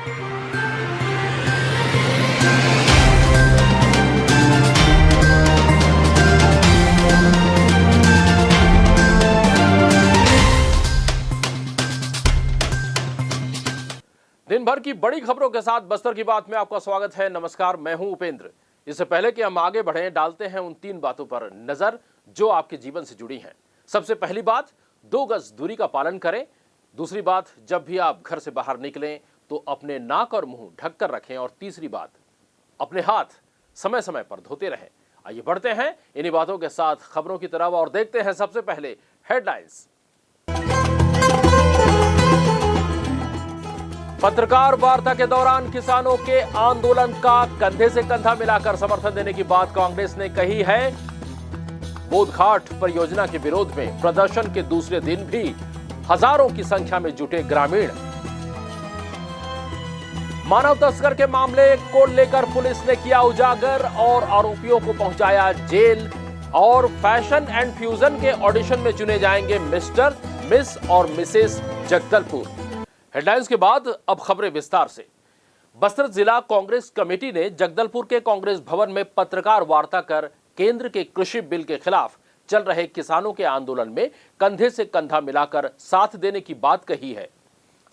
दिन भर की बड़ी खबरों के साथ बस्तर की बात में आपका स्वागत है। नमस्कार, मैं हूं उपेंद्र। इससे पहले कि हम आगे बढ़ें, डालते हैं उन 3 बातों पर नजर जो आपके जीवन से जुड़ी हैं। सबसे पहली बात, 2 गज दूरी का पालन करें। दूसरी बात, जब भी आप घर से बाहर निकलें तो अपने नाक और मुंह ढक कर रखें। और तीसरी बात, अपने हाथ समय समय पर धोते रहें। आइए बढ़ते हैं इन्हीं बातों के साथ खबरों की तरफ और देखते हैं सबसे पहले हेडलाइंस। पत्रकार वार्ता के दौरान किसानों के आंदोलन का कंधे से कंधा मिलाकर समर्थन देने की बात कांग्रेस ने कही है। बोधघाट परियोजना के विरोध में प्रदर्शन के दूसरे दिन भी हजारों की संख्या में जुटे ग्रामीण। मानव तस्कर के मामले को लेकर पुलिस ने किया उजागर और आरोपियों को पहुंचाया जेल। और फैशन एंड फ्यूजन के ऑडिशन में चुने जाएंगे मिस्टर, मिस और मिसेस जगदलपुर। हेडलाइंस के बाद अब खबरें विस्तार से। बस्तर जिला कांग्रेस कमेटी ने जगदलपुर के कांग्रेस भवन में पत्रकार वार्ता कर केंद्र के कृषि बिल के खिलाफ चल रहे किसानों के आंदोलन में कंधे से कंधा मिलाकर साथ देने की बात कही है।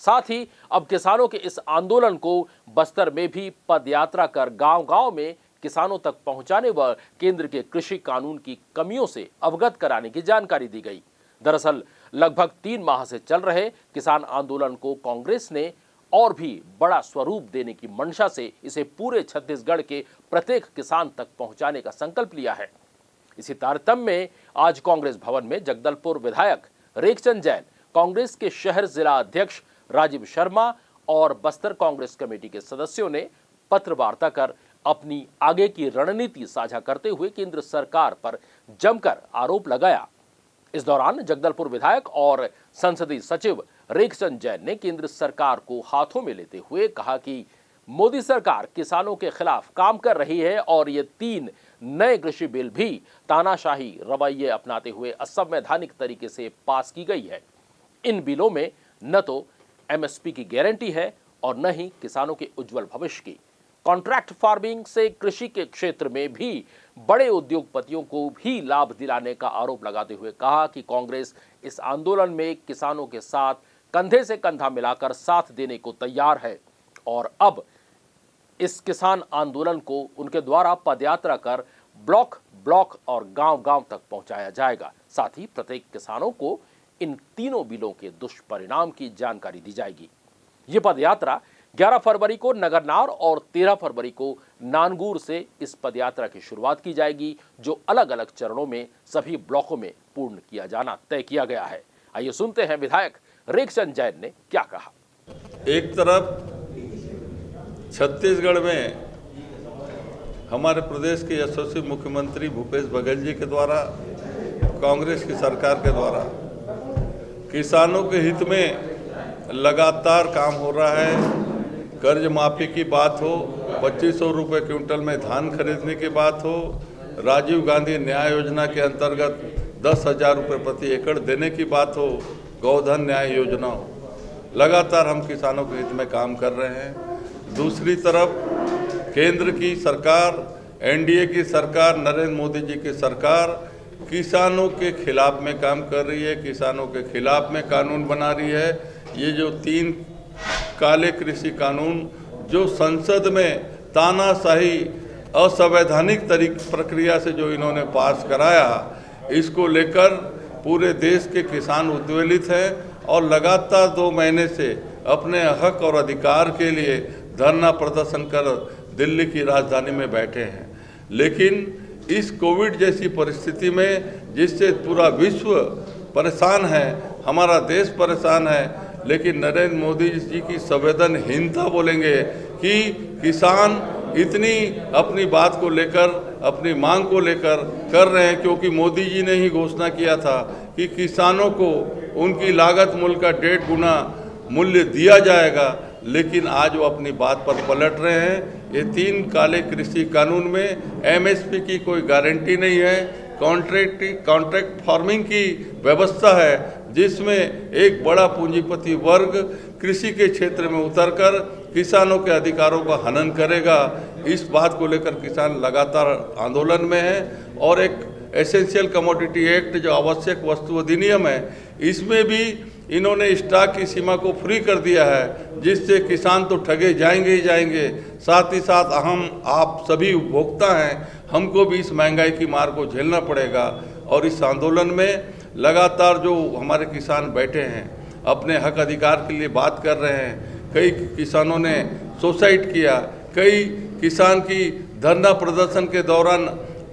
साथ ही अब किसानों के इस आंदोलन को बस्तर में भी पदयात्रा कर गांव-गांव में किसानों तक पहुंचाने व केंद्र के कृषि कानून की कमियों से अवगत कराने की जानकारी दी गई। दरअसल लगभग 3 माह से चल रहे किसान आंदोलन को कांग्रेस ने और भी बड़ा स्वरूप देने की मंशा से इसे पूरे छत्तीसगढ़ के प्रत्येक किसान तक पहुंचाने का संकल्प लिया है। इसी तारतम्य में आज कांग्रेस भवन में जगदलपुर विधायक रेखचंद जैन, कांग्रेस के शहर जिला अध्यक्ष राजीव शर्मा और बस्तर कांग्रेस कमेटी के सदस्यों ने पत्र वार्ता कर अपनी आगे की रणनीति साझा करते हुए केंद्र सरकार पर जमकर आरोप लगाया। इस दौरान जगदलपुर विधायक और संसदीय सचिव रेखचंद जैन ने केंद्र सरकार को हाथों में लेते हुए कहा कि मोदी सरकार किसानों के खिलाफ काम कर रही है और ये 3 नए कृषि बिल भी तानाशाही रवैये अपनाते हुए असंवैधानिक तरीके से पास की गई है। इन बिलों में न तो एमएसपी की गारंटी है और न ही किसानों के उज्जवल भविष्य की। कॉन्ट्रैक्ट फार्मिंग से कृषि के क्षेत्र में भी बड़े उद्योगपतियों को भी लाभ दिलाने का आरोप लगाते हुए कहा कि कांग्रेस इस आंदोलन में किसानों के साथ कंधे से कंधा मिलाकर साथ देने को तैयार है और अब इस किसान आंदोलन को उनके द्वारा पदयात्रा कर ब्लॉक और गांव-गांव तक पहुंचाया जाएगा। साथ ही प्रत्येक किसानों को इन तीनों बिलों के दुष्परिणाम की जानकारी दी जाएगी। ये पदयात्रा 11 फरवरी को नगरनार और 13 फरवरी को नानगूर से इस पदयात्रा की शुरुआत की जाएगी, जो अलग अलग चरणों में सभी ब्लॉकों में पूर्ण किया जाना तय किया गया है। आइए सुनते हैं विधायक रेखचंद जैन ने क्या कहा। एक तरफ छत्तीसगढ़ में हमारे प्रदेश के यशस्वी मुख्यमंत्री भूपेश बघेल जी के द्वारा, कांग्रेस की सरकार के द्वारा किसानों के हित में लगातार काम हो रहा है। कर्ज माफी की बात हो, 2500 रुपये क्विंटल में धान खरीदने की बात हो, राजीव गांधी न्याय योजना के अंतर्गत 10,000 रुपये प्रति एकड़ देने की बात हो, गौधन न्याय योजना हो, लगातार हम किसानों के हित में काम कर रहे हैं। दूसरी तरफ केंद्र की सरकार, एनडीए की सरकार, नरेंद्र मोदी जी की सरकार किसानों के खिलाफ में काम कर रही है, किसानों के खिलाफ में कानून बना रही है। ये जो 3 काले कृषि कानून जो संसद में तानाशाही असंवैधानिक प्रक्रिया से जो इन्होंने पास कराया, इसको लेकर पूरे देश के किसान उद्वेलित हैं और लगातार 2 महीने से अपने हक और अधिकार के लिए धरना प्रदर्शन कर दिल्ली की राजधानी में बैठे हैं। लेकिन इस कोविड जैसी परिस्थिति में जिससे पूरा विश्व परेशान है, हमारा देश परेशान है, लेकिन नरेंद्र मोदी जी की संवेदनहीनता बोलेंगे कि किसान इतनी अपनी बात को लेकर, अपनी मांग को लेकर कर रहे हैं, क्योंकि मोदी जी ने ही घोषणा किया था कि किसानों को उनकी लागत मूल्य का 1.5 गुना मूल्य दिया जाएगा। लेकिन आज वो अपनी बात पर पलट रहे हैं। ये 3 काले कृषि कानून में एमएसपी की कोई गारंटी नहीं है, कॉन्ट्रैक्ट फार्मिंग की व्यवस्था है, जिसमें एक बड़ा पूंजीपति वर्ग कृषि के क्षेत्र में उतरकर किसानों के अधिकारों का हनन करेगा। इस बात को लेकर किसान लगातार आंदोलन में है और एक एसेंशियल कमोडिटी एक्ट जो आवश्यक वस्तु अधिनियम है, इसमें भी इन्होंने स्टॉक की सीमा को फ्री कर दिया है, जिससे किसान तो ठगे जाएंगे ही जाएंगे, साथ ही साथ आप सभी उपभोक्ता हैं, हमको भी इस महंगाई की मार को झेलना पड़ेगा। और इस आंदोलन में लगातार जो हमारे किसान बैठे हैं, अपने हक अधिकार के लिए बात कर रहे हैं। कई किसानों ने सुसाइड किया, कई किसान की धरना प्रदर्शन के दौरान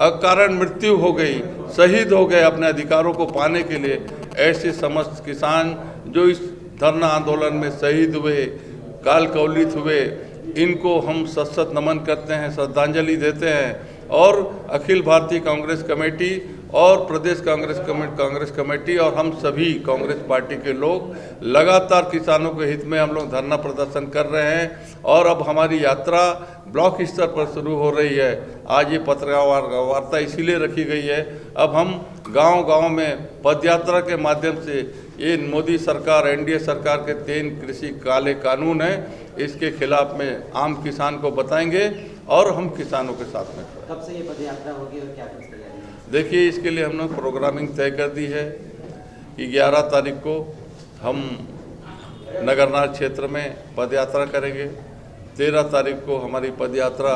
अकारण मृत्यु हो गई, शहीद हो गए अपने अधिकारों को पाने के लिए। ऐसे समस्त किसान जो इस धरना आंदोलन में शहीद हुए, काल कवलित हुए, इनको हम सशक्त नमन करते हैं, श्रद्धांजलि देते हैं। और अखिल भारतीय कांग्रेस कमेटी और प्रदेश कांग्रेस कमेटी और हम सभी कांग्रेस पार्टी के लोग लगातार किसानों के हित में हम लोग धरना प्रदर्शन कर रहे हैं। और अब हमारी यात्रा ब्लॉक स्तर पर शुरू हो रही है। आज ये पत्रकार वार्ता इसीलिए रखी गई है, अब हम गांव-गांव में पदयात्रा के माध्यम से ये मोदी सरकार, एनडीए सरकार के 3 कृषि काले कानून हैं, इसके खिलाफ में आम किसान को बताएंगे और हम किसानों के साथ में। कब से ये पदयात्रा होगी और क्या कुछ तैयारी है? देखिए, इसके लिए हमने प्रोग्रामिंग तय कर दी है कि 11 तारीख को हम नगरनार क्षेत्र में पदयात्रा करेंगे, 13 तारीख को हमारी पदयात्रा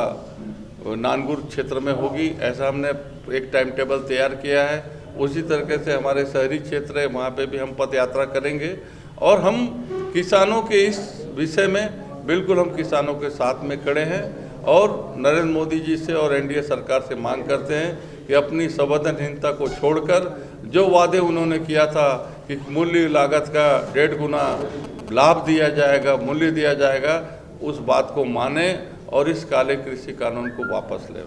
नानगुर क्षेत्र में होगी। ऐसा हमने एक टाइम टेबल तैयार किया है। उसी तरीके से हमारे शहरी क्षेत्र है, वहाँ पे भी हम पदयात्रा करेंगे। और हम किसानों के इस विषय में बिल्कुल हम किसानों के साथ में खड़े हैं और नरेंद्र मोदी जी से और एनडीए सरकार से मांग करते हैं कि अपनी संवेदनहीनता को छोड़कर जो वादे उन्होंने किया था कि मूल्य लागत का 1.5 गुना लाभ दिया जाएगा, मूल्य दिया जाएगा, उस बात को माने और इस काले कृषि कानून को वापस ले।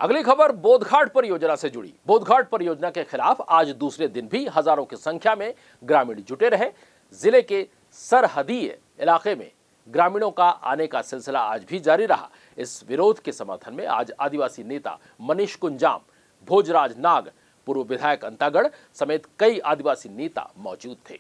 अगली खबर बोधघाट परियोजना से जुड़ी। बोधघाट परियोजना के खिलाफ आज दूसरे दिन भी हजारों की संख्या में ग्रामीण जुटे रहे। जिले के सरहदीय इलाके में ग्रामीणों का आने का सिलसिला आज भी जारी रहा। इस विरोध के समर्थन में आज आदिवासी नेता मनीष कुंजाम, भोजराज नाग, पूर्व विधायक अंतागढ़ समेत कई आदिवासी नेता मौजूद थे।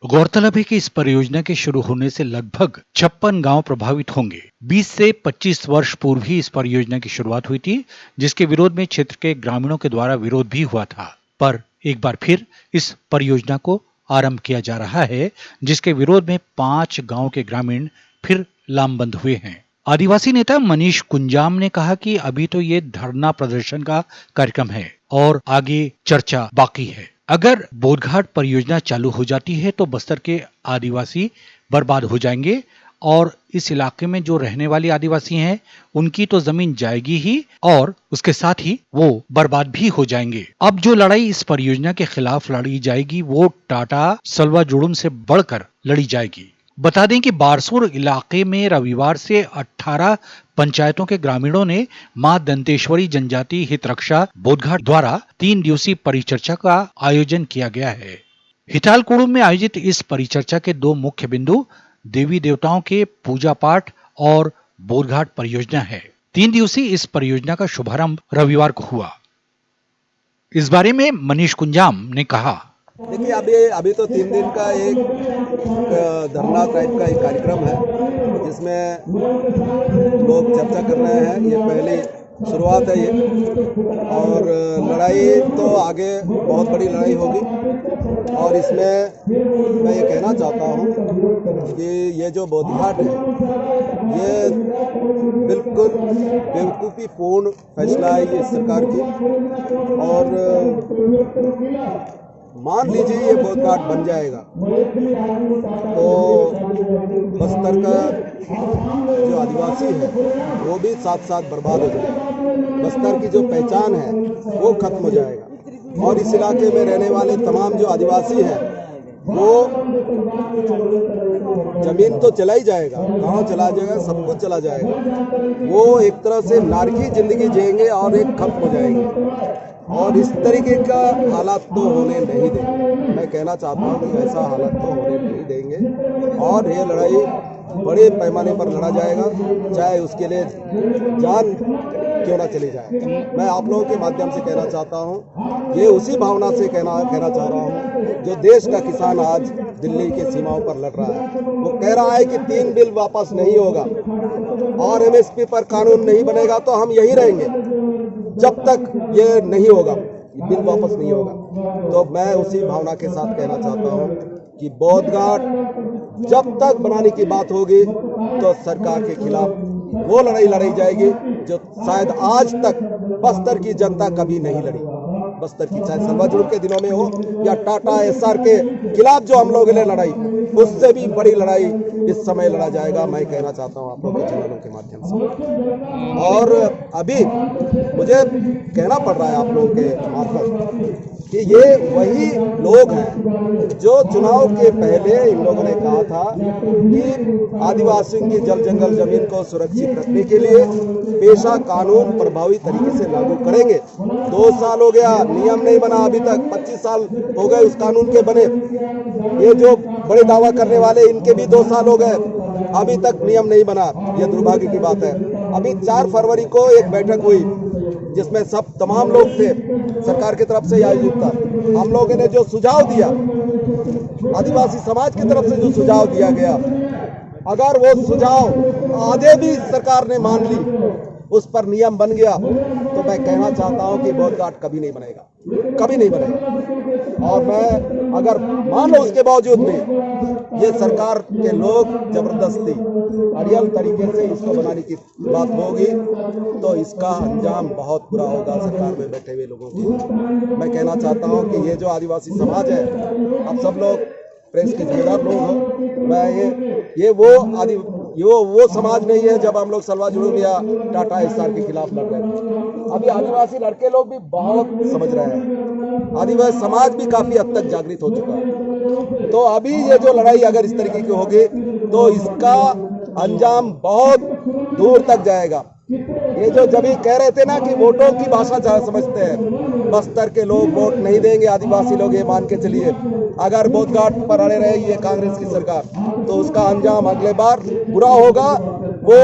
गौरतलब है कि इस परियोजना के शुरू होने से लगभग 56 गांव प्रभावित होंगे। 20 से 25 वर्ष पूर्व ही इस परियोजना की शुरुआत हुई थी, जिसके विरोध में क्षेत्र के ग्रामीणों के द्वारा विरोध भी हुआ था। पर एक बार फिर इस परियोजना को आरंभ किया जा रहा है, जिसके विरोध में 5 गांव के ग्रामीण फिर लामबंद हुए हैं। आदिवासी नेता मनीष कुंजाम ने कहा कि अभी तो ये धरना प्रदर्शन का कार्यक्रम है और आगे चर्चा बाकी है। अगर बोधघाट परियोजना चालू हो जाती है तो बस्तर के आदिवासी बर्बाद हो जाएंगे और इस इलाके में जो रहने वाले आदिवासी हैं उनकी तो जमीन जाएगी ही और उसके साथ ही वो बर्बाद भी हो जाएंगे। अब जो लड़ाई इस परियोजना के खिलाफ लड़ी जाएगी वो टाटा सलवा जुड़ुम से बढ़कर लड़ी जाएगी। बता दें कि बारसूर इलाके में रविवार से 18 पंचायतों के ग्रामीणों ने मां दंतेश्वरी जनजाति हित रक्षा बोधघाट द्वारा 3 दिवसीय परिचर्चा का आयोजन किया गया है। हितालकुड़ुम में आयोजित इस परिचर्चा के 2 मुख्य बिंदु देवी देवताओं के पूजा पाठ और बोधघाट परियोजना है। 3 दिवसीय इस परियोजना का शुभारंभ रविवार को हुआ। इस बारे में मनीष कुंजाम ने कहा, देखिए, अभी तो 3 दिन का एक धरना टाइप का एक कार्यक्रम है, जिसमें लोग चर्चा कर रहे हैं। ये पहली शुरुआत है ये, और लड़ाई तो आगे बहुत बड़ी लड़ाई होगी। और इसमें मैं ये कहना चाहता हूँ कि ये जो बोधघाट है, ये बिल्कुल बेवकूफ़ीपूर्ण फैसला है ये सरकार की। और मान लीजिए ये बोधघाट बन जाएगा तो बस्तर का जो आदिवासी है वो भी साथ साथ बर्बाद हो जाएगा। बस्तर की जो पहचान है वो खत्म हो जाएगा और इस इलाके में रहने वाले तमाम जो आदिवासी हैं वो जमीन तो चला ही जाएगा, गांव चला जाएगा, सब कुछ चला जाएगा। वो एक तरह से नारकी जिंदगी जिएंगे और एक खत्म हो जाएंगे। और इस तरीके का हालात तो होने नहीं देंगे। मैं कहना चाहता हूँ कि ऐसा हालत तो होने नहीं देंगे और ये लड़ाई बड़े पैमाने पर लड़ा जाएगा, चाहे उसके लिए जान क्यों ना चली जाए। मैं आप लोगों के माध्यम से कहना चाहता हूँ, ये उसी भावना से कहना चाह रहा हूँ जो देश का किसान आज दिल्ली के सीमाओं पर लड़ रहा है। वो कह रहा है कि 3 बिल वापस नहीं होगा और MSP पर कानून नहीं बनेगा तो हम यही रहेंगे जब तक ये नहीं होगा, बिल वापस नहीं होगा। तो मैं उसी भावना के साथ कहना चाहता हूँ कि बोधघाट जब तक बनाने की बात होगी तो सरकार के खिलाफ वो लड़ाई लड़ी जाएगी जो शायद आज तक बस्तर की जनता कभी नहीं लड़ी। बस्तर की, चाहे सर्वाजुड़ के दिनों में हो या टाटा SR के खिलाफ जो हम लोगों ने लड़ाई, उससे भी बड़ी लड़ाई इस समय लड़ा जाएगा। मैं कहना चाहता हूं आप लोगों के चैनलों के माध्यम से। और अभी मुझे कहना पड़ रहा है आप लोगों के मार्फत कि ये वही लोग हैं जो चुनाव के पहले इन लोगों ने कहा था कि आदिवासियों की जल जंगल जमीन को सुरक्षित रखने के लिए पेशा कानून प्रभावी तरीके से लागू करेंगे। 2 साल हो गया, नियम नहीं बना अभी तक, 25 साल हो गए उस कानून के बने। ये जो बड़े दावा करने वाले इनके भी 2 साल हो गए, अभी तक नियम नहीं बना। ये दुर्भाग्य की बात है। अभी 4 फरवरी को एक बैठक हुई जिसमें तमाम लोग थे, सरकार की तरफ से आयोजित था। हम लोगों ने जो सुझाव दिया, आदिवासी समाज की तरफ से जो सुझाव दिया गया, अगर वो सुझाव आधे भी सरकार ने मान ली, उस पर नियम बन गया, तो मैं कहना चाहता हूं कि बोधघाट कभी नहीं बनेगा, कभी नहीं बनेगा। और मैं अगर मान लो उसके बावजूद भी ये सरकार के लोग जबरदस्ती अड़ियल तरीके से इसको बनाने की बात होगी तो इसका अंजाम बहुत बुरा होगा सरकार में बैठे हुए लोगों को। मैं कहना चाहता हूं कि ये जो आदिवासी समाज है, आप सब लोग प्रेस के जिम्मेदार लोग हो, मैं ये वो समाज नहीं है जब हम लोग सलवा जुड़ूम या टाटा SR के खिलाफ लड़ रहे हैं। अभी आदिवासी लड़के लोग भी बहुत समझ रहे हैं, आदिवासी समाज भी काफी हद तक जागृत हो चुका है। तो अभी ये जो लड़ाई अगर इस तरीके की होगी तो इसका अंजाम बहुत दूर तक जाएगा। ये जो जब कह रहे थे ना कि वोटों की भाषा समझते हैं, बस्तर के लोग वोट नहीं देंगे आदिवासी लोग, ये मान के चलिए। अगर बोधघाट पर अड़े रहे ये कांग्रेस की सरकार तो उसका अंजाम अगले बार बुरा होगा। वो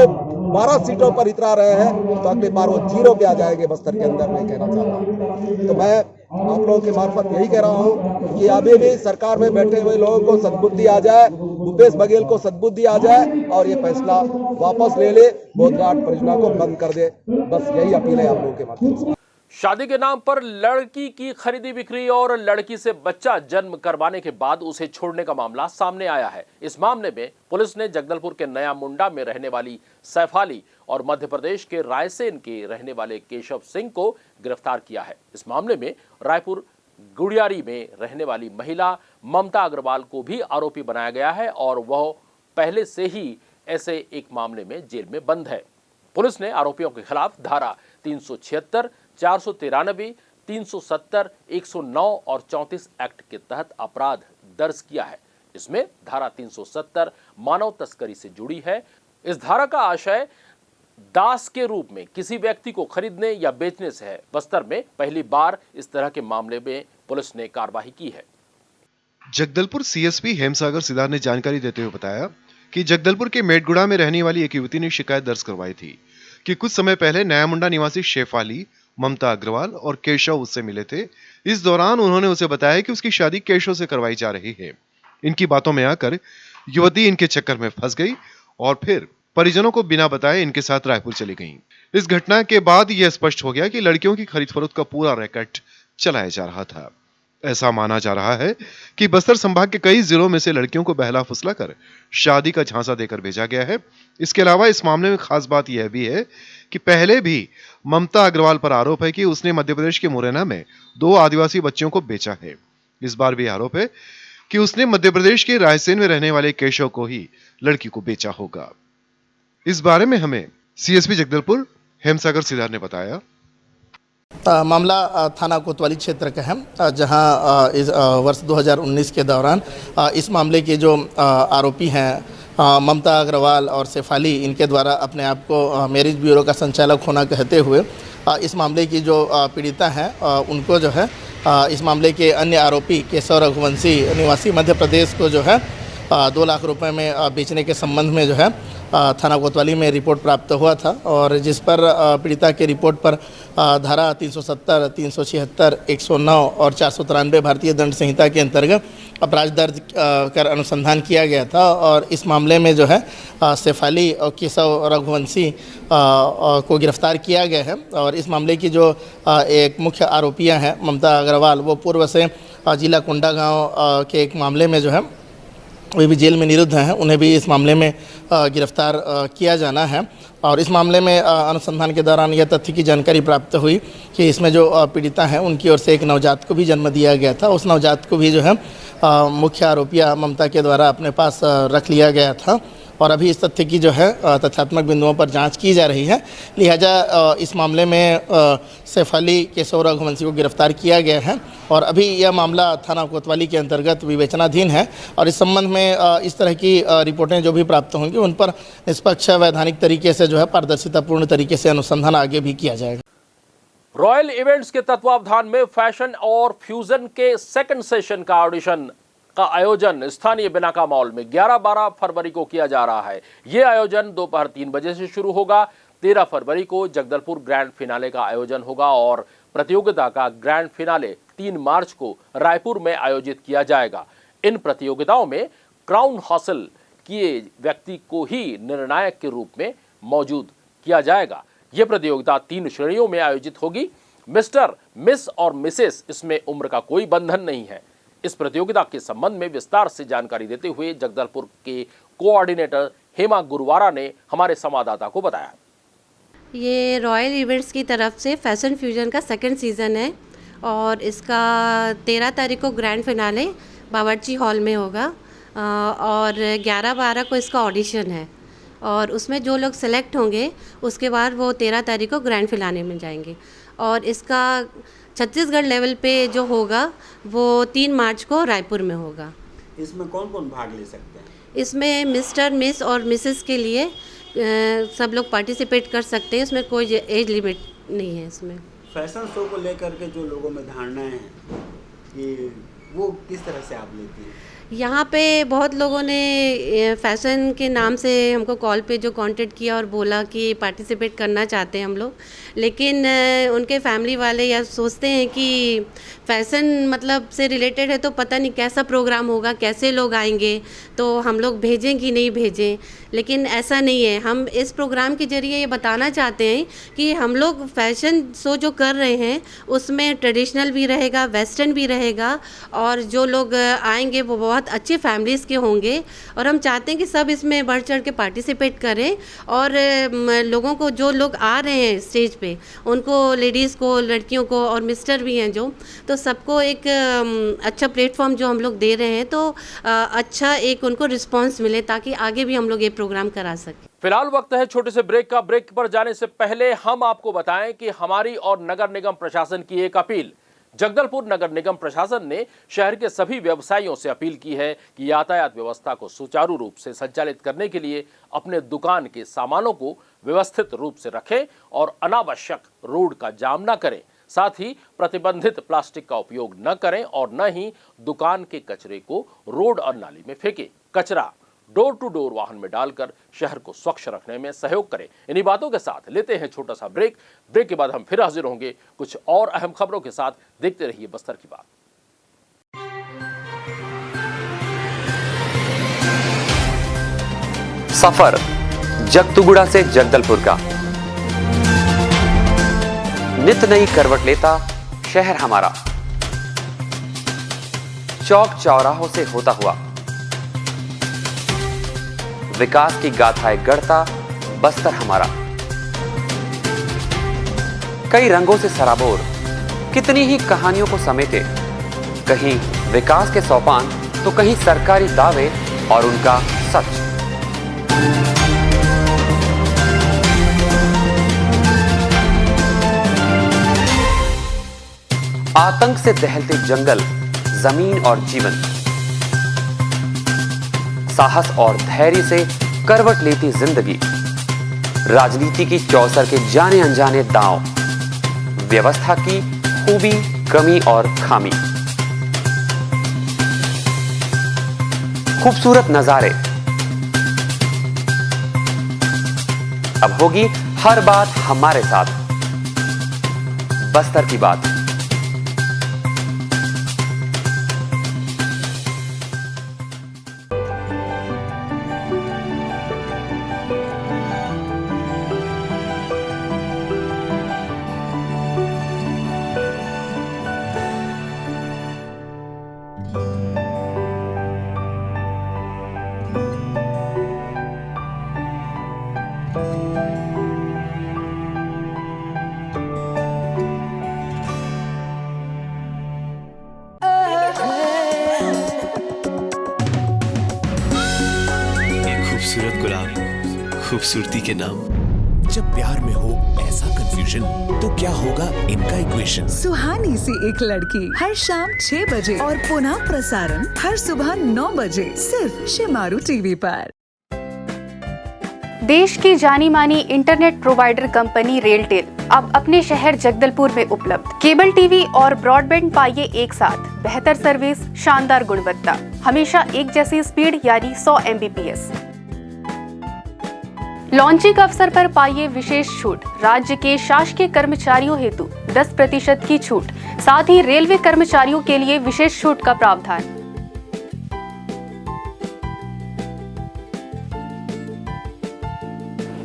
12 सीटों पर इतरा रहे हैं तो अगले बार वो 0 पे आ जाएंगे बस्तर के अंदर, मैं कहना चाहता हूँ। तो मैं आप लोगों के मार्फत यही कह रहा हूँ कि अभी भी सरकार में बैठे हुए लोगों को सद्बुद्धि आ जाए, भूपेश बघेल को सद्बुद्धि आ जाए और ये फैसला वापस ले ले, बोधघाट परियोजना को बंद कर दे। बस यही अपील है आप लोगों के माध्यम से। शादी के नाम पर लड़की की खरीदी बिक्री और लड़की से बच्चा जन्म करवाने के बाद उसे छोड़ने का मामला सामने आया है। इस मामले में पुलिस ने जगदलपुर के नया मुंडा में रहने वाली सैफाली और मध्य प्रदेश के रायसेन के रहने वाले केशव सिंह को गिरफ्तार किया है। इस मामले में रायपुर गुड़ियारी में रहने वाली महिला ममता अग्रवाल को भी आरोपी बनाया गया है और वह पहले से ही ऐसे एक मामले में जेल में बंद है। पुलिस ने आरोपियों के खिलाफ धारा 376, 493, 370, 109 और 34 एक्ट के तहत अपराध दर्ज किया है। इसमें धारा 370 मानव तस्करी से जुड़ी है। इस धारा का आशय दास के रूप में किसी व्यक्ति को खरीदने या बेचने से है। बस्तर में पहली बार इस तरह के मामले में पुलिस ने कार्रवाई की है। जगदलपुर CSP हेमसागर सिदार ने जानकारी देते हुए बताया कि जगदलपुर के मेटगुड़ा में रहने वाली एक युवती ने शिकायत दर्ज करवाई थी कि कुछ समय पहले नया मुंडा निवासी शेफाली, ममता अग्रवाल और केशव उससे मिले थे। इस दौरान उन्होंने उसे बताया कि उसकी शादी केशव से करवाई जा रही है। इनकी बातों में आकर युवती इनके चक्कर में फंस गई और फिर परिजनों को बिना बताए इनके साथ रायपुर चली गई। इस घटना के बाद यह स्पष्ट हो गया कि लड़कियों की खरीद फरोख्त का पूरा रैकेट चलाया जा रहा था। ऐसा माना जा रहा है कि बस्तर संभाग के कई जिलों में से लड़कियों को बहला फुसला कर शादी का झांसा देकर भेजा गया है। इसके अलावा इस मामले में खास बात यह भी है कि पहले भी ममता अग्रवाल पर आरोप है कि उसने मध्य प्रदेश के मुरैना में 2 आदिवासी बच्चों को बेचा है। इस बार भी आरोप है कि उसने मध्य प्रदेश के रायसेन में रहने वाले केशव को ही लड़की को बेचा होगा। इस बारे में हमें CSP जगदलपुर हेमसागर सिदार ने बताया। मामला थाना कोतवाली क्षेत्र का है, जहां इस वर्ष 2019 के दौरान इस मामले के जो आरोपी हैं ममता अग्रवाल और शेफाली, इनके द्वारा अपने आप को मैरिज ब्यूरो का संचालक होना कहते हुए इस मामले की जो पीड़िता हैं उनको जो है इस मामले के अन्य आरोपी केशव रघुवंशी निवासी मध्य प्रदेश को जो है 2 लाख रुपए में बेचने के संबंध में जो है थाना कोतवाली में रिपोर्ट प्राप्त हुआ था और जिस पर पीड़िता के रिपोर्ट पर धारा 370, 376, 109 और 493 भारतीय दंड संहिता के अंतर्गत अपराध दर्ज कर अनुसंधान किया गया था और इस मामले में जो है शेफाली और केशव रघुवंशी को गिरफ्तार किया गया है। और इस मामले की जो एक मुख्य आरोपियां हैं ममता अग्रवाल, वो पूर्व से जिला कोंडागांव के एक मामले में जो है वे भी जेल में निरुद्ध हैं, उन्हें भी इस मामले में गिरफ्तार किया जाना है। और इस मामले में अनुसंधान के दौरान यह तथ्य की जानकारी प्राप्त हुई कि इसमें जो पीड़िता हैं उनकी ओर से एक नवजात को भी जन्म दिया गया था। उस नवजात को भी जो है मुख्य आरोपिया ममता के द्वारा अपने पास रख लिया गया था और अभी इस तथ्य की जो है तथ्यात्मक बिंदुओं पर जांच की जा रही है। लिहाजा इस मामले में शेफाली केशव रघुवंशी को गिरफ्तार किया गया है और अभी यह मामला थाना कोतवाली के अंतर्गत विवेचनाधीन है और इस संबंध में इस तरह की रिपोर्टें जो भी प्राप्त होंगी उन पर निष्पक्ष वैधानिक तरीके से जो है पारदर्शितापूर्ण तरीके से अनुसंधान आगे भी किया जाएगा। रॉयल इवेंट्स के तत्वावधान में फैशन और फ्यूजन के सेकंड सेशन का ऑडिशन का आयोजन स्थानीय बिनाका मॉल में 11-12 फरवरी को किया जा रहा है। यह आयोजन दोपहर 3 बजे से शुरू होगा। 13 फरवरी को जगदलपुर ग्रैंड फिनाले का आयोजन होगा और प्रतियोगिता का ग्रैंड फिनाले 3 मार्च को रायपुर में आयोजित किया जाएगा। इन प्रतियोगिताओं में क्राउन हासिल किए व्यक्ति को ही निर्णायक के रूप में मौजूद किया जाएगा। यह प्रतियोगिता 3 श्रेणियों में आयोजित होगी। मिस्टर, मिस और मिसेस, इसमें उम्र का कोई बंधन नहीं है। इस प्रतियोगिता के संबंध में विस्तार से जानकारी देते हुए जगदलपुर के कोऑर्डिनेटर हेमा गुरुवारा ने हमारे संवाददाता को बताया। ये रॉयल इवेंट्स की तरफ से फैशन फ्यूजन का सेकंड सीज़न है और इसका 13 तारीख को ग्रैंड फिनाले बावर्ची हॉल में होगा और 11-12 को इसका ऑडिशन है और उसमें जो लोग सेलेक्ट होंगे उसके बाद वो 13 तारीख को ग्रैंड फिनाले में जाएंगे और इसका छत्तीसगढ़ लेवल पे जो होगा वो 3 मार्च को रायपुर में होगा। इसमें कौन कौन भाग ले सकते हैं? इसमें मिस्टर, मिस और मिसेस के लिए सब लोग पार्टिसिपेट कर सकते हैं। इसमें कोई एज लिमिट नहीं है। इसमें फैशन शो को लेकर के जो लोगों में धारणाएं हैं कि वो किस तरह से आप लेती हैं? यहाँ पे बहुत लोगों ने फैशन के नाम से हमको कॉल पे जो कांटेक्ट किया और बोला कि पार्टिसिपेट करना चाहते हैं हम लोग, लेकिन उनके फैमिली वाले या सोचते हैं कि फैशन मतलब से रिलेटेड है तो पता नहीं कैसा प्रोग्राम होगा, कैसे लोग आएंगे, तो हम लोग भेजें कि नहीं भेजें। लेकिन ऐसा नहीं है। हम इस प्रोग्राम के ज़रिए ये बताना चाहते हैं कि हम लोग फैशन शो जो कर रहे हैं उसमें ट्रेडिशनल भी रहेगा, वेस्टर्न भी रहेगा और जो लोग आएंगे वो बहुत अच्छे फैमिलीज़ के होंगे और हम चाहते हैं कि सब इसमें बढ़ चढ़ के पार्टिसिपेट करें और लोगों को, जो लोग आ रहे हैं स्टेज पे, उनको, लेडीज़ को, लड़कियों को और मिस्टर भी हैं जो, तो सबको एक अच्छा प्लेटफॉर्म जो हम लोग दे रहे हैं तो अच्छा एक उनको रिस्पांस मिले ताकि आगे भी हम लोग ये प्रोग्राम करा सकें। फिलहाल वक्त है छोटे से ब्रेक का। ब्रेक पर जाने से पहले हम आपको बताएं कि हमारी और नगर निगम प्रशासन की एक अपील। जगदलपुर नगर निगम प्रशासन ने शहर के सभी व्यवसायियों से अपील की है कि यातायात व्यवस्था को सुचारू रूप से संचालित करने के लिए अपने दुकान के सामानों को व्यवस्थित रूप से रखें और अनावश्यक रोड का जाम न करें। साथ ही प्रतिबंधित प्लास्टिक का उपयोग न करें और न ही दुकान के कचरे को रोड और नाली में फेंकें। कचरा डोर टू डोर वाहन में डालकर शहर को स्वच्छ रखने में सहयोग करें। इन्हीं बातों के साथ लेते हैं छोटा सा ब्रेक। ब्रेक के बाद हम फिर हाजिर होंगे कुछ और अहम खबरों के साथ। देखते रहिए बस्तर की बात। सफर जगतुगुड़ा से जगदलपुर का नित नई करवट लेता शहर हमारा, चौक चौराहों से होता हुआ विकास की गाथाएं गढ़ता बस्तर हमारा। कई रंगों से सराबोर कितनी ही कहानियों को समेटे, कहीं विकास के सोपान तो कहीं सरकारी दावे और उनका सच। आतंक से दहलते जंगल, जमीन और जीवन, साहस और धैर्य से करवट लेती जिंदगी, राजनीति की चौसर के जाने अनजाने दांव, व्यवस्था की खूबी, कमी और खामी, खूबसूरत नजारे, अब होगी हर बात हमारे साथ। बस्तर की बात। खूबसूरत गुलाब, खूबसूरती के नाम। जब प्यार में हो ऐसा कंफ्यूजन, तो क्या होगा इनका इक्वेशन। सुहानी सी एक लड़की, हर शाम 6 बजे और पुनः प्रसारण हर सुबह 9 बजे सिर्फ शिमारू टीवी पर। देश की जानी मानी इंटरनेट प्रोवाइडर कंपनी रेलटेल अब अपने शहर जगदलपुर में उपलब्ध। केबल टीवी और ब्रॉडबैंड पाइए एक साथ, बेहतर सर्विस, शानदार गुणवत्ता, हमेशा एक जैसी स्पीड यानी 100 Mbps। लॉन्चिंग अवसर पर पाइए विशेष छूट, राज्य के शासकीय कर्मचारियों हेतु 10% की छूट, साथ ही रेलवे कर्मचारियों के लिए विशेष छूट का प्रावधान।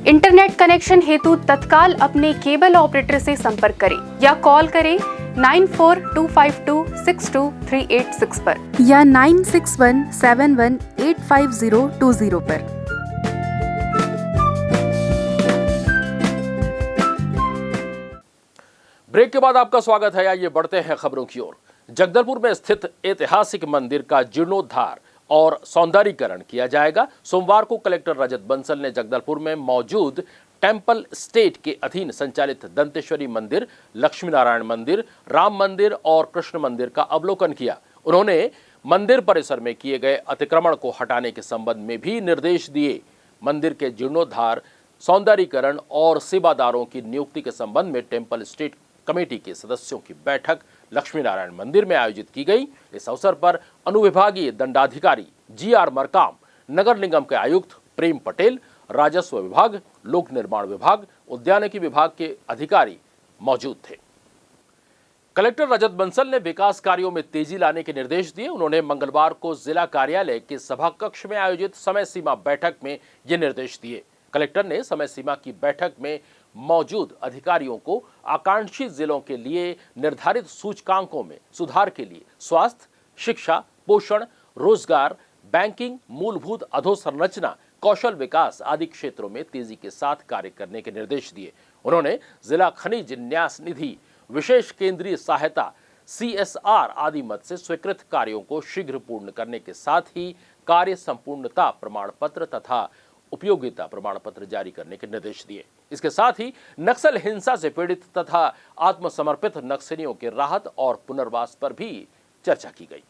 इंटरनेट कनेक्शन हेतु तत्काल अपने केबल ऑपरेटर से संपर्क करें या कॉल करें 9425262386 पर या 9617185020 पर। ब्रेक के बाद आपका स्वागत है। आइए बढ़ते हैं खबरों की ओर। जगदलपुर में स्थित ऐतिहासिक मंदिर का जीर्णोद्धार और सौंदर्यीकरण किया जाएगा। सोमवार को कलेक्टर रजत बंसल ने जगदलपुर में मौजूद टेंपल स्टेट के अधीन संचालित दंतेश्वरी मंदिर, लक्ष्मी नारायण मंदिर, राम मंदिर और कृष्ण मंदिर का अवलोकन किया। उन्होंने मंदिर परिसर में किए गए अतिक्रमण को हटाने के संबंध में भी निर्देश दिए। मंदिर के जीर्णोद्धार, सौंदर्यीकरण और सेवादारों की नियुक्ति के संबंध में टेंपल स्टेट कमेटी के सदस्यों की बैठक लक्ष्मी नारायण मंदिर में आयोजित की गई। इस अवसर पर अनुविभागीय दंडाधिकारी GR मरकाम, नगर निगम के आयुक्त प्रेम पटेल, राजस्व विभाग, लोक निर्माण विभाग, उद्यानिकी विभाग के अधिकारी मौजूद थे। कलेक्टर रजत बंसल ने विकास कार्यों में तेजी लाने के निर्देश दिए। उन्होंने मंगलवार को जिला कार्यालय के सभा कक्ष में आयोजित समय सीमा बैठक में ये निर्देश दिए। कलेक्टर ने समय सीमा की बैठक में मौजूद अधिकारियों को आकांक्षी जिलों के लिए निर्धारित सूचकांकों में सुधार के लिए स्वास्थ्य, शिक्षा, पोषण, रोजगार, बैंकिंग, मूलभूत अधोसंरचना, कौशल विकास आदि क्षेत्रों में तेजी के साथ कार्य करने के निर्देश दिए। उन्होंने जिला खनिज न्यास निधि, विशेष केंद्रीय सहायता, CSR आदि मद से स्वीकृत कार्यों को शीघ्र पूर्ण करने के साथ ही कार्य संपूर्णता प्रमाण पत्र तथा उपयोगिता प्रमाण पत्र जारी करने के निर्देश दिए। इसके साथ ही नक्सल हिंसा से पीड़ित तथा आत्मसमर्पित नक्सलियों के राहत और पुनर्वास पर भी चर्चा की गई।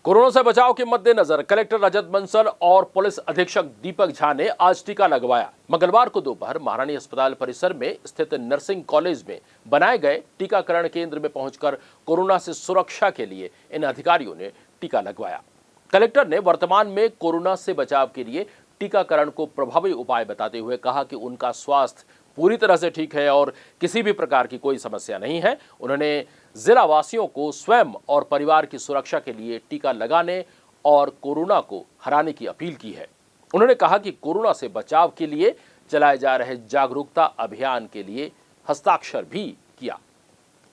कोरोना से बचाव के मद्देनजर कलेक्टर रजत बंसल और पुलिस अधीक्षक दीपक झा ने आज टीका लगवाया। मंगलवार को दोपहर महारानी अस्पताल परिसर में स्थित नर्सिंग कॉलेज में बनाए गए टीकाकरण केंद्र में पहुंचकर कोरोना से सुरक्षा के लिए इन अधिकारियों ने टीका लगवाया। कलेक्टर ने वर्तमान में कोरोना से बचाव के लिए टीकाकरण को प्रभावी उपाय बताते हुए कहा कि उनका स्वास्थ्य पूरी तरह से ठीक है और किसी भी प्रकार की कोई समस्या नहीं है। उन्होंने जिला वासियों को स्वयं और परिवार की सुरक्षा के लिए टीका लगाने और कोरोना को हराने की अपील की है। उन्होंने कहा कि कोरोना से बचाव के लिए चलाए जा रहे जागरूकता अभियान के लिए हस्ताक्षर भी किया।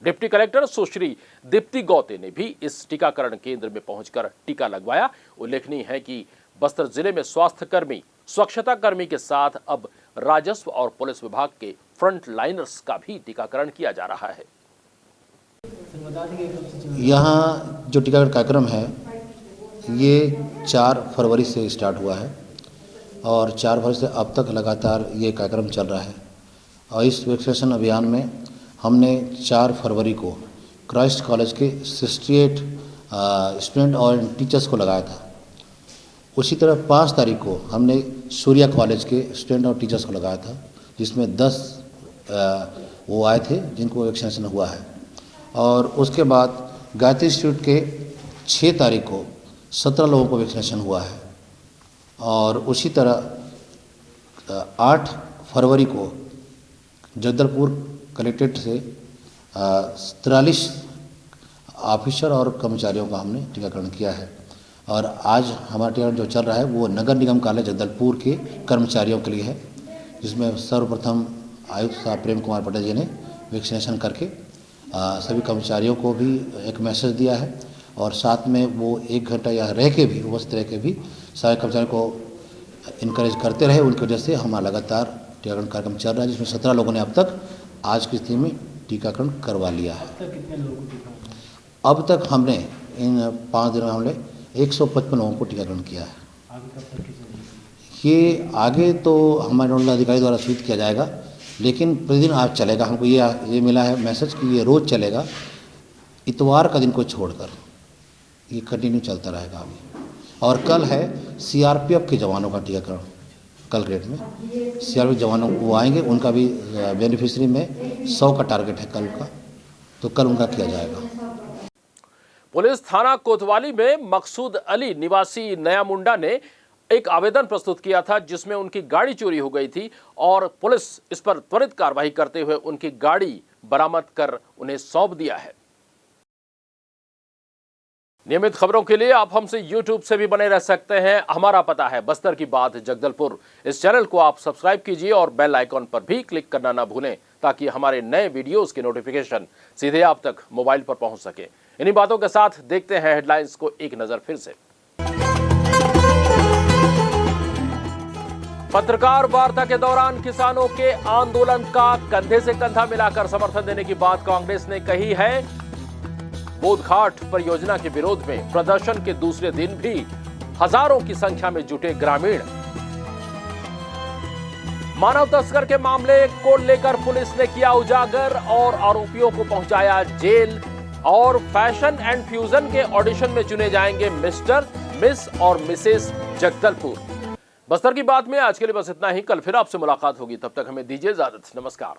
डिप्टी कलेक्टर सुश्री दीप्ति गौते ने भी इस टीकाकरण केंद्र में पहुंचकर टीका लगवाया। उल्लेखनीय है कि बस्तर जिले में स्वास्थ्य कर्मी, स्वच्छता कर्मी के साथ अब राजस्व और पुलिस विभाग के फ्रंट लाइनर्स का भी टीकाकरण किया जा रहा है। यहाँ जो टीकाकरण कार्यक्रम है ये 4 फरवरी से स्टार्ट हुआ है और 4 फरवरी से अब तक लगातार ये कार्यक्रम चल रहा है। और इस वैक्सीनेशन अभियान में हमने 4 फरवरी को क्राइस्ट कॉलेज के 68 स्टूडेंट और टीचर्स को लगाया था। उसी तरह 5 तारीख को हमने सूर्या कॉलेज के स्टूडेंट और टीचर्स को लगाया था, जिसमें 10 वो आए थे जिनको वैक्सीनेशन हुआ है। और उसके बाद गायत्री इंस्टीट्यूट के 6 तारीख को 17 लोगों को वैक्सीनेशन हुआ है। और उसी तरह 8 फरवरी को जगदलपुर कलेक्ट्रेट से 43 ऑफिसर और कर्मचारियों का हमने टीकाकरण किया है। और आज हमारा टीकाकरण जो चल रहा है वो नगर निगम कार्यालय जगदलपुर के कर्मचारियों के लिए है, जिसमें सर्वप्रथम आयुक्त साहब प्रेम कुमार पटेल जी ने वैक्सीनेशन करके सभी कर्मचारियों को भी एक मैसेज दिया है और साथ में वो 1 घंटा या रह के भी उपस्थित रह के भी सारे कर्मचारियों को इनकरेज करते रहे। उनकी वजह से हमारा लगातार टीकाकरण कार्यक्रम चल रहा है, जिसमें 17 लोगों ने अब तक आज की स्थिति में टीकाकरण करवा लिया है। अब तक हमने इन 5 दिनों में हमने 155 लोगों को टीकाकरण किया है। ये आगे तो हमारे नोडल अधिकारी द्वारा सूचित किया जाएगा, लेकिन प्रतिदिन आज चलेगा। हमको ये मिला है मैसेज कि ये रोज़ चलेगा, इतवार का दिन को छोड़कर ये कंटिन्यू चलता रहेगा अभी। और कल है सीआरपीएफ के जवानों का टीकाकरण, कल ग्रेड में सीआरपीएफ जवानों वो आएंगे, उनका भी बेनिफिशरी में 100 का टारगेट है कल का, तो कल उनका किया जाएगा। पुलिस थाना कोतवाली में मकसूद अली निवासी नया मुंडा ने एक आवेदन प्रस्तुत किया था, जिसमें उनकी गाड़ी चोरी हो गई थी और पुलिस इस पर त्वरित कार्रवाई करते हुए उनकी गाड़ी बरामद कर उन्हें सौंप दिया है। नियमित खबरों के लिए आप हमसे YouTube से भी बने रह सकते हैं। हमारा पता है बस्तर की बात जगदलपुर। इस चैनल को आप सब्सक्राइब कीजिए और बेल आइकॉन पर भी क्लिक करना ना भूलें, ताकि हमारे नए वीडियोस के नोटिफिकेशन सीधे आप तक मोबाइल पर पहुंच सके। इन्हीं बातों के साथ देखते हैं हेडलाइंस को एक नजर फिर से। पत्रकार वार्ता के दौरान किसानों के आंदोलन का कंधे से कंधा मिलाकर समर्थन देने की बात कांग्रेस ने कही है। बोधघाट परियोजना के विरोध में प्रदर्शन के दूसरे दिन भी हजारों की संख्या में जुटे ग्रामीण। मानव तस्कर के मामले को लेकर पुलिस ने किया उजागर और आरोपियों को पहुंचाया जेल। और फैशन एंड फ्यूजन के ऑडिशन में चुने जाएंगे मिस्टर, मिस और मिसेस जगदलपुर। बस्तर की बात में आज के लिए बस इतना ही। कल फिर आपसे मुलाकात होगी, तब तक हमें दीजिए इजाजत। नमस्कार।